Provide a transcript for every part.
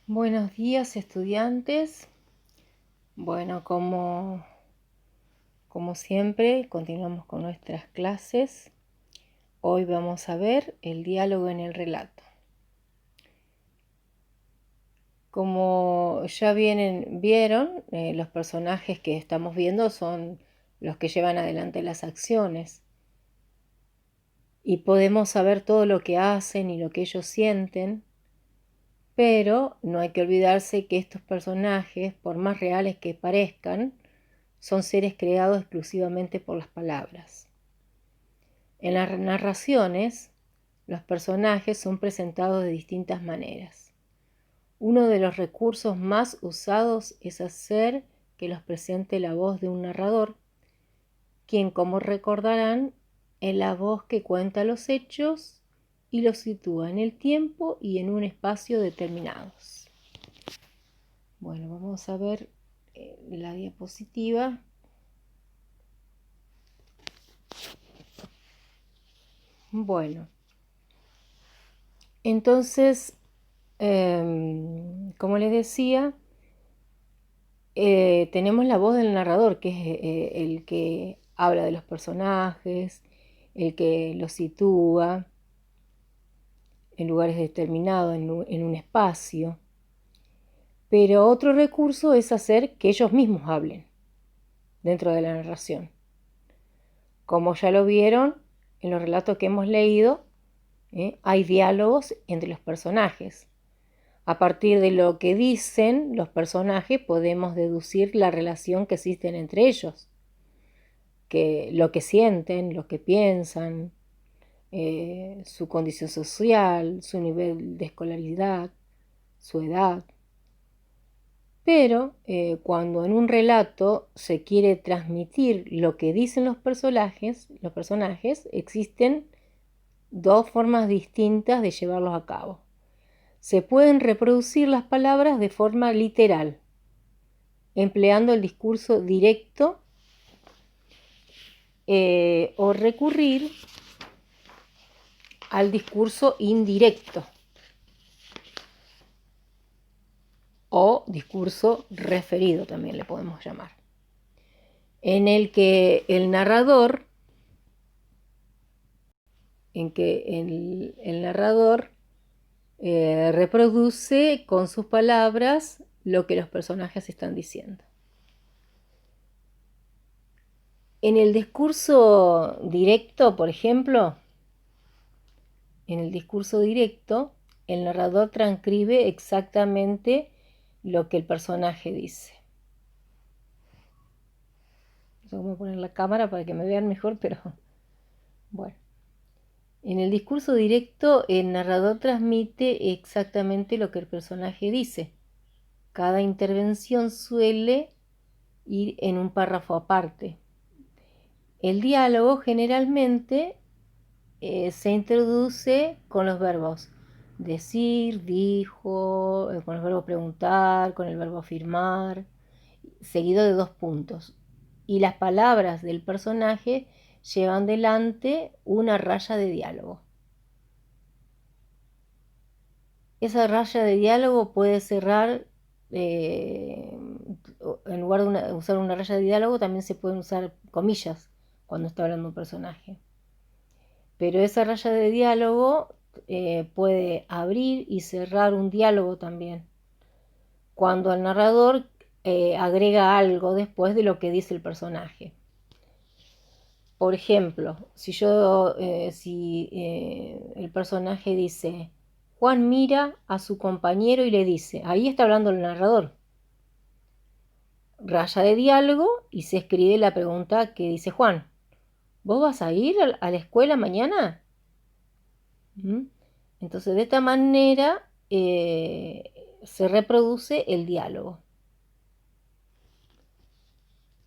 Buenos días, estudiantes. Bueno, como siempre, continuamos con nuestras clases. Hoy vamos a ver el diálogo en el relato. Como ya vieron, los personajes que estamos viendo son los que llevan adelante las acciones. Y podemos saber todo lo que hacen y lo que ellos sienten, pero no hay que olvidarse que estos personajes, por más reales que parezcan, son seres creados exclusivamente por las palabras. En las narraciones, los personajes son presentados de distintas maneras. Uno de los recursos más usados es hacer que los presente la voz de un narrador, quien, como recordarán, es la voz que cuenta los hechos y los sitúa en el tiempo y en un espacio determinados. Bueno, vamos a ver la diapositiva. Bueno, entonces, como les decía, tenemos la voz del narrador, que es el que habla de los personajes, el que los sitúa en lugares determinados, en un espacio. Pero otro recurso es hacer que ellos mismos hablen dentro de la narración. Como ya lo vieron en los relatos que hemos leído, hay diálogos entre los personajes. A partir de lo que dicen los personajes podemos deducir la relación que existe entre ellos, lo que sienten, lo que piensan, su condición social, su nivel de escolaridad, su edad. Pero cuando en un relato se quiere transmitir lo que dicen los personajes, existen dos formas distintas de llevarlos a cabo. Se pueden reproducir las palabras de forma literal, empleando el discurso directo o recurrir al discurso indirecto o discurso referido también le podemos llamar, en el que el narrador, reproduce con sus palabras lo que los personajes están diciendo. En el discurso directo, por ejemplo, el narrador transcribe exactamente lo que el personaje dice. No sé cómo poner la cámara para que me vean mejor, pero bueno. En el discurso directo, el narrador transmite exactamente lo que el personaje dice. Cada intervención suele ir en un párrafo aparte. El diálogo generalmente se introduce con los verbos decir, dijo, con el verbo preguntar, con el verbo afirmar, seguido de dos puntos. Y las palabras del personaje llevan delante una raya de diálogo. Esa raya de diálogo puede cerrar, en lugar de usar una raya de diálogo, también se pueden usar comillas cuando está hablando un personaje. Pero esa raya de diálogo puede abrir y cerrar un diálogo también, cuando el narrador agrega algo después de lo que dice el personaje. Por ejemplo, si el personaje dice, Juan mira a su compañero y le dice, ahí está hablando el narrador. Raya de diálogo y se escribe la pregunta que dice Juan. ¿Vos vas a ir a la escuela mañana? Entonces, de esta manera se reproduce el diálogo.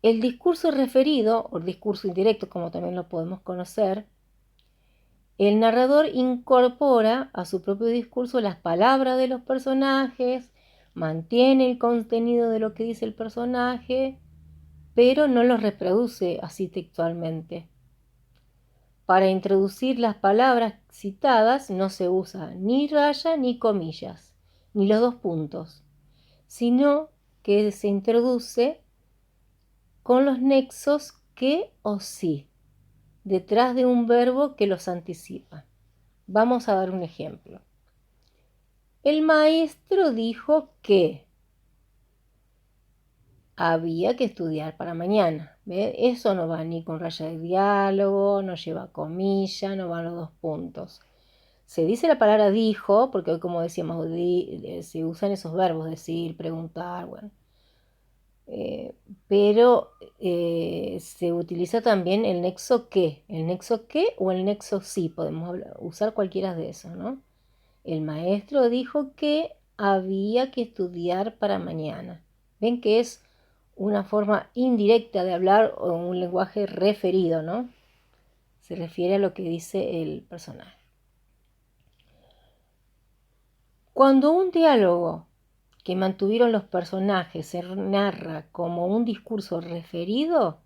El discurso referido, o el discurso indirecto, como también lo podemos conocer, el narrador incorpora a su propio discurso las palabras de los personajes, mantiene el contenido de lo que dice el personaje, pero no los reproduce así textualmente. Para introducir las palabras citadas no se usa ni raya ni comillas, ni los dos puntos, sino que se introduce con los nexos que o sí, detrás de un verbo que los anticipa. Vamos a dar un ejemplo. El maestro dijo que había que estudiar para mañana. ¿Ve? Eso no va ni con raya de diálogo, no lleva comilla, no van los dos puntos. Se dice la palabra dijo, porque hoy, como decíamos, se usan esos verbos, decir, preguntar, bueno. Pero se utiliza también el nexo que. El nexo que o el nexo sí, podemos usar cualquiera de esos, ¿no? El maestro dijo que había que estudiar para mañana. Ven que es una forma indirecta de hablar o un lenguaje referido, ¿no? Se refiere a lo que dice el personaje. Cuando un diálogo que mantuvieron los personajes se narra como un discurso referido,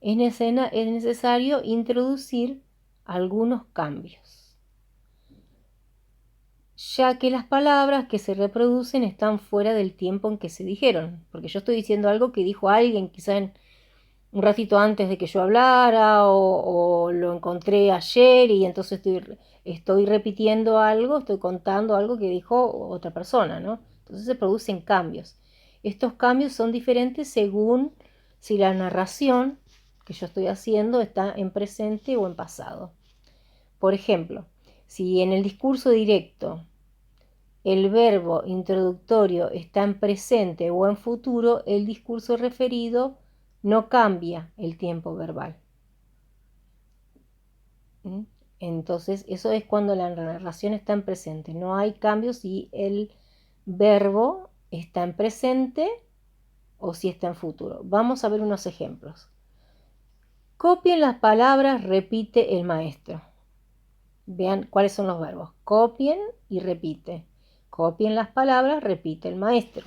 es necesario introducir algunos cambios, ya que las palabras que se reproducen están fuera del tiempo en que se dijeron, porque yo estoy diciendo algo que dijo alguien quizá un ratito antes de que yo hablara o lo encontré ayer y entonces estoy repitiendo algo, estoy contando algo que dijo otra persona, ¿no? Entonces se producen cambios. Estos cambios son diferentes según si la narración que yo estoy haciendo está en presente o en pasado. Por ejemplo, si en el discurso directo el verbo introductorio está en presente o en futuro, el discurso referido no cambia el tiempo verbal. Entonces, eso es cuando la narración está en presente. No hay cambios si el verbo está en presente o si está en futuro. Vamos a ver unos ejemplos. Copien las palabras, repite el maestro. Vean cuáles son los verbos. Copien y repite. Copien las palabras, repite el maestro.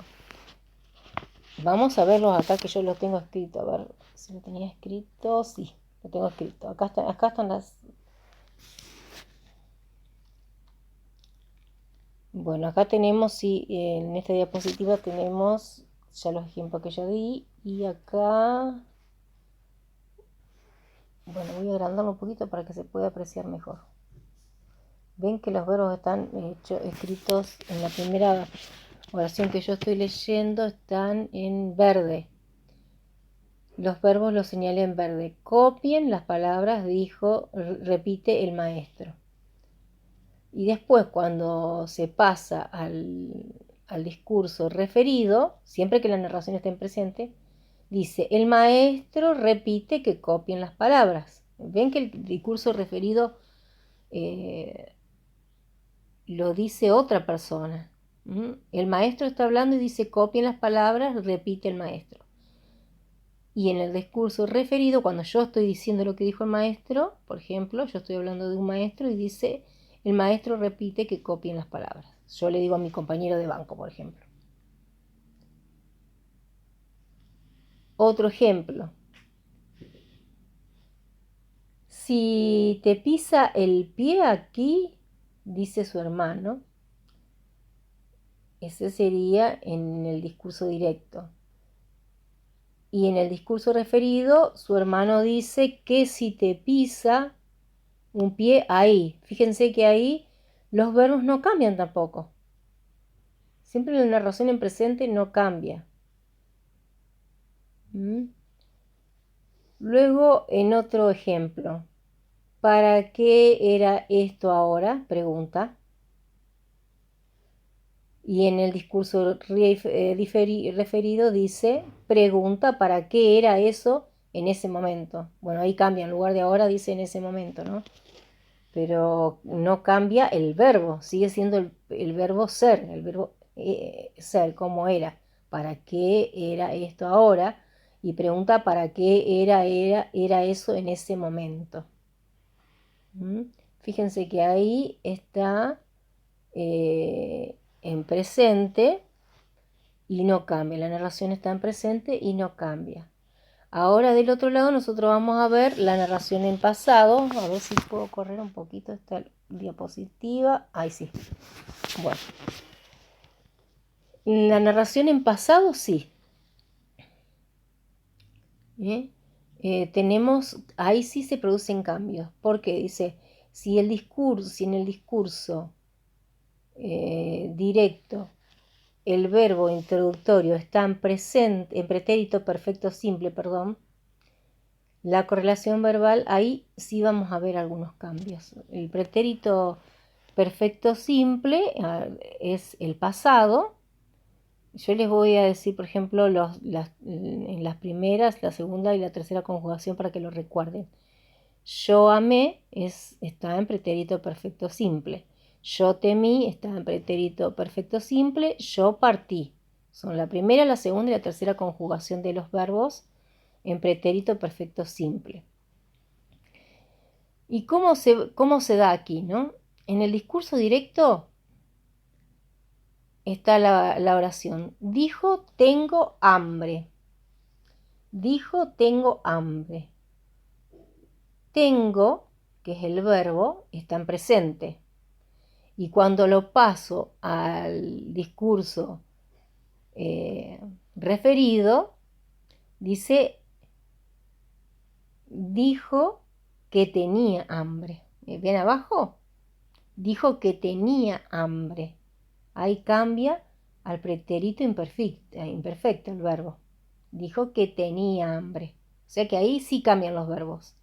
Vamos a verlos acá que yo los tengo escrito. A ver si lo tenía escrito. Sí, lo tengo escrito. Acá están las... Bueno, acá tenemos, sí, en esta diapositiva tenemos ya los ejemplos que yo di. Y acá... Bueno, voy a agrandarlo un poquito para que se pueda apreciar mejor. Ven que los verbos están escritos en la primera oración que yo estoy leyendo, están en verde. Los verbos los señalé en verde. Copien las palabras, dijo, repite el maestro. Y después, cuando se pasa al discurso referido, siempre que la narración esté en presente, dice, el maestro repite que copien las palabras. Ven que el discurso referido lo dice otra persona. El maestro está hablando y dice, copien las palabras, repite el maestro. Y en el discurso referido, cuando yo estoy diciendo lo que dijo el maestro, por ejemplo, yo estoy hablando de un maestro y dice, el maestro repite que copien las palabras. Yo le digo a mi compañero de banco, por ejemplo. Otro ejemplo. Si te pisa el pie aquí, dice su hermano. Ese sería en el discurso directo. Y en el discurso referido, su hermano dice que si te pisa un pie ahí. Fíjense que ahí los verbos no cambian tampoco. Siempre la narración en presente no cambia. Luego, en otro ejemplo, ¿para qué era esto ahora? Pregunta. Y en el discurso referido dice, pregunta, ¿para qué era eso en ese momento? Bueno, ahí cambia, en lugar de ahora dice en ese momento, ¿no? Pero no cambia el verbo, sigue siendo el verbo ser, el verbo ser, como era. ¿Para qué era esto ahora? Y pregunta, ¿para qué era eso en ese momento? Fíjense que ahí está en presente y no cambia. La narración está en presente y no cambia. Ahora del otro lado nosotros vamos a ver la narración en pasado. A ver si puedo correr un poquito esta diapositiva. Ahí sí. Bueno. La narración en pasado sí. Tenemos, ahí sí se producen cambios, porque dice, si en el discurso directo el verbo introductorio está en pretérito perfecto simple, perdón, la correlación verbal, ahí sí vamos a ver algunos cambios. El pretérito perfecto simple es el pasado. Yo les voy a decir, por ejemplo, en las primeras, la segunda y la tercera conjugación para que lo recuerden. Yo amé está en pretérito perfecto simple. Yo temí está en pretérito perfecto simple. Yo partí. Son la primera, la segunda y la tercera conjugación de los verbos en pretérito perfecto simple. ¿Y cómo se da aquí, no? En el discurso directo está la oración. Dijo, tengo hambre. Dijo, tengo hambre. Tengo, que es el verbo, está en presente. Y cuando lo paso al discurso referido, dice, dijo que tenía hambre. ¿Ven abajo? Dijo que tenía hambre. Ahí cambia al pretérito imperfecto el verbo. Dijo que tenía hambre. O sea que ahí sí cambian los verbos.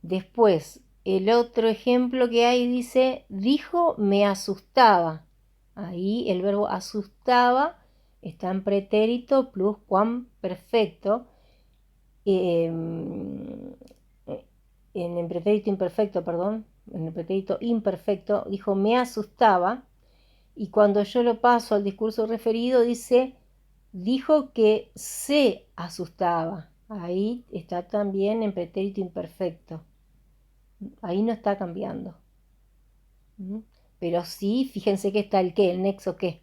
Después, el otro ejemplo que hay dice, dijo me asustaba. Ahí el verbo asustaba está en pretérito pluscuamperfecto. En el pretérito imperfecto, perdón, en el pretérito imperfecto dijo me asustaba. Y cuando yo lo paso al discurso referido dice, dijo que se asustaba. Ahí está también en pretérito imperfecto. Ahí no está cambiando. Pero sí, fíjense que está el qué, el nexo qué.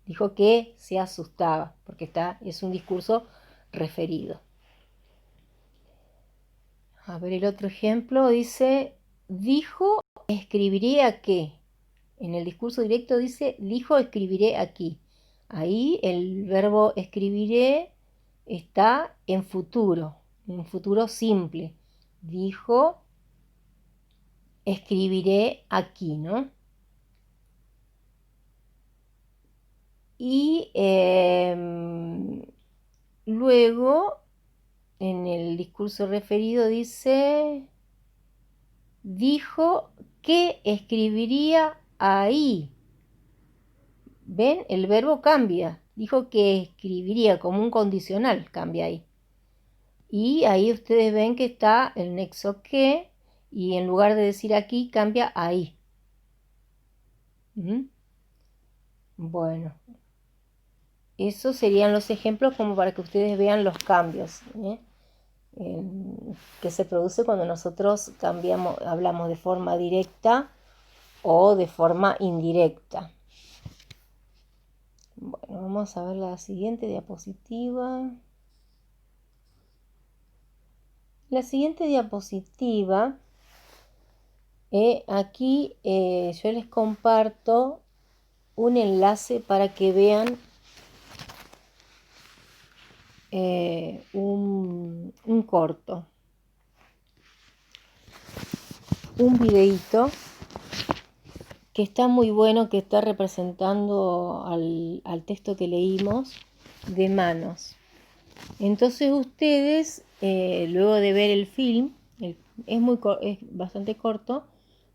Dijo que se asustaba, porque es un discurso referido. A ver, el otro ejemplo dice, dijo, escribiré a qué. En el discurso directo dice, dijo, escribiré aquí. Ahí el verbo escribiré está en futuro simple. Dijo, escribiré aquí, ¿no? Y luego, en el discurso referido dice, dijo que escribiría ahí. ¿Ven? El verbo cambia. Dijo que escribiría como un condicional, cambia ahí. Y ahí ustedes ven que está el nexo que, y en lugar de decir aquí, cambia ahí. Bueno, esos serían los ejemplos como para que ustedes vean los cambios que se produce cuando nosotros hablamos de forma directa o de forma indirecta. Bueno, vamos a ver la siguiente diapositiva. La siguiente diapositiva, aquí yo les comparto un enlace para que vean un corto, un videíto que está muy bueno, que está representando al texto que leímos de manos. Entonces ustedes, luego de ver el film, es bastante corto,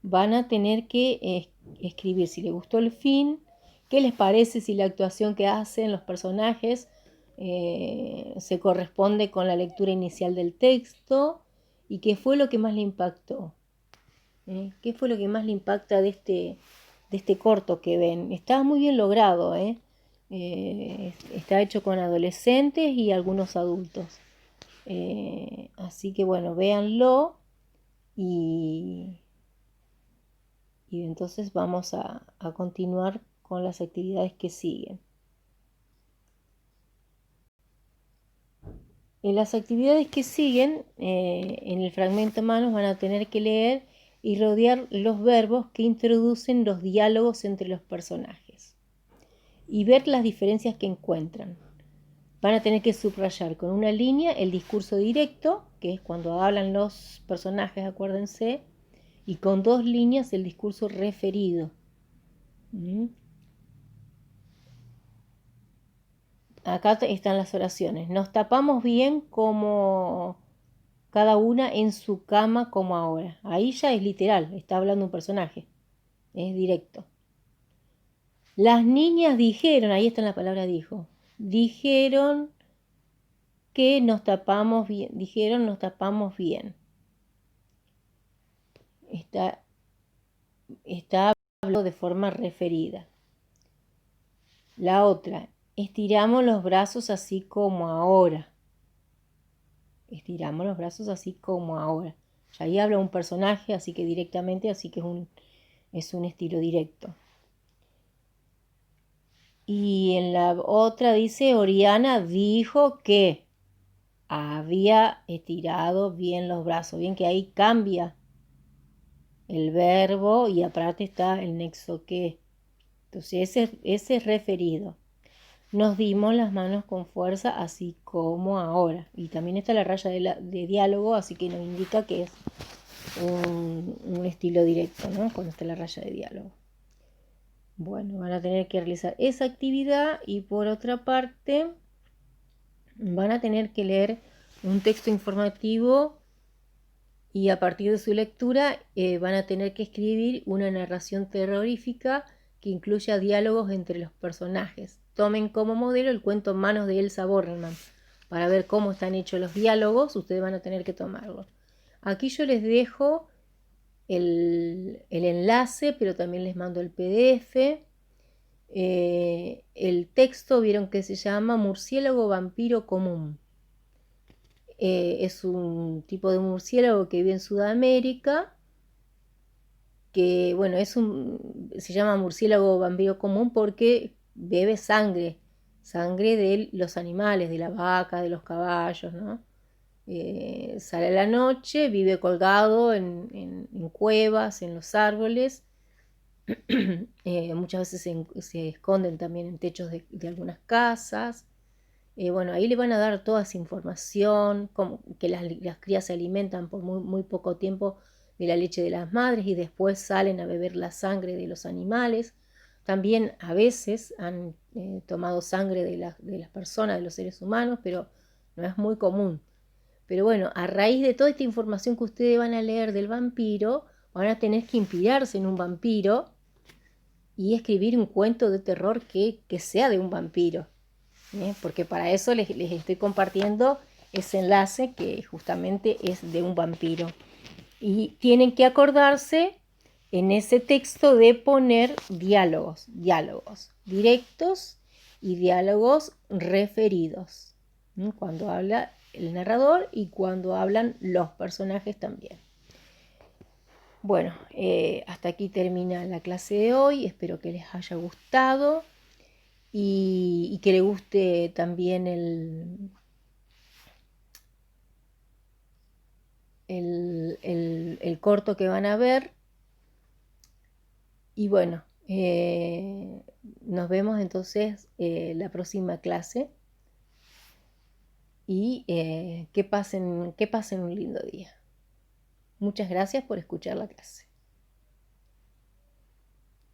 van a tener que escribir si les gustó el film, qué les parece, si la actuación que hacen los personajes se corresponde con la lectura inicial del texto y qué fue lo que más le impactó. ¿Qué fue lo que más le impacta de este corto que ven? Está muy bien logrado, está hecho con adolescentes y algunos adultos. Así que bueno, véanlo y entonces vamos a continuar con las actividades que siguen. En las actividades que siguen, en el fragmento manos van a tener que leer y rodear los verbos que introducen los diálogos entre los personajes. y ver las diferencias que encuentran. Van a tener que subrayar con una línea el discurso directo, que es cuando hablan los personajes, acuérdense, y con 2 líneas el discurso referido. Acá están las oraciones. Nos tapamos bien como cada una en su cama como ahora. Ahí ya es literal, está hablando un personaje, es directo. Las niñas dijeron, ahí está la palabra dijo, dijeron que nos tapamos bien, dijeron nos tapamos bien. Está hablando de forma referida. La otra, estiramos los brazos así como ahora. Estiramos los brazos así como ahora. Ya ahí habla un personaje, así que directamente, así que es un estilo directo. Y en la otra dice, Oriana dijo que había estirado bien los brazos. Bien que ahí cambia el verbo y aparte está el nexo que. Entonces ese es referido. Nos dimos las manos con fuerza así como ahora. Y también está la raya de diálogo, así que nos indica que es un estilo directo, ¿no? Cuando está la raya de diálogo. Bueno, van a tener que realizar esa actividad y por otra parte van a tener que leer un texto informativo y a partir de su lectura van a tener que escribir una narración terrorífica que incluya diálogos entre los personajes. Tomen como modelo el cuento Manos de Elsa Bornemann. Para ver cómo están hechos los diálogos, ustedes van a tener que tomarlo. Aquí yo les dejo el enlace, pero también les mando el PDF. El texto, vieron que se llama Murciélago Vampiro Común. Es un tipo de murciélago que vive en Sudamérica, que bueno, se llama murciélago vampiro común porque bebe sangre de los animales, de la vaca, de los caballos, ¿no? Sale a la noche, vive colgado en cuevas, en los árboles. Muchas veces se esconden también en techos de algunas casas. Bueno, ahí le van a dar toda esa información, como que las crías se alimentan por muy poco tiempo de la leche de las madres y después salen a beber la sangre de los animales. También a veces han tomado sangre de las personas, de los seres humanos, pero no es muy común. Pero bueno, a raíz de toda esta información que ustedes van a leer del vampiro, van a tener que inspirarse en un vampiro y escribir un cuento de terror que sea de un vampiro. Porque para eso les estoy compartiendo ese enlace que justamente es de un vampiro. Y tienen que acordarse en ese texto de poner diálogos directos y diálogos referidos, cuando habla el narrador y cuando hablan los personajes también. Bueno, hasta aquí termina la clase de hoy, espero que les haya gustado y que les guste también el corto que van a ver. Y bueno, nos vemos entonces la próxima clase y que pasen un lindo día. Muchas gracias por escuchar la clase.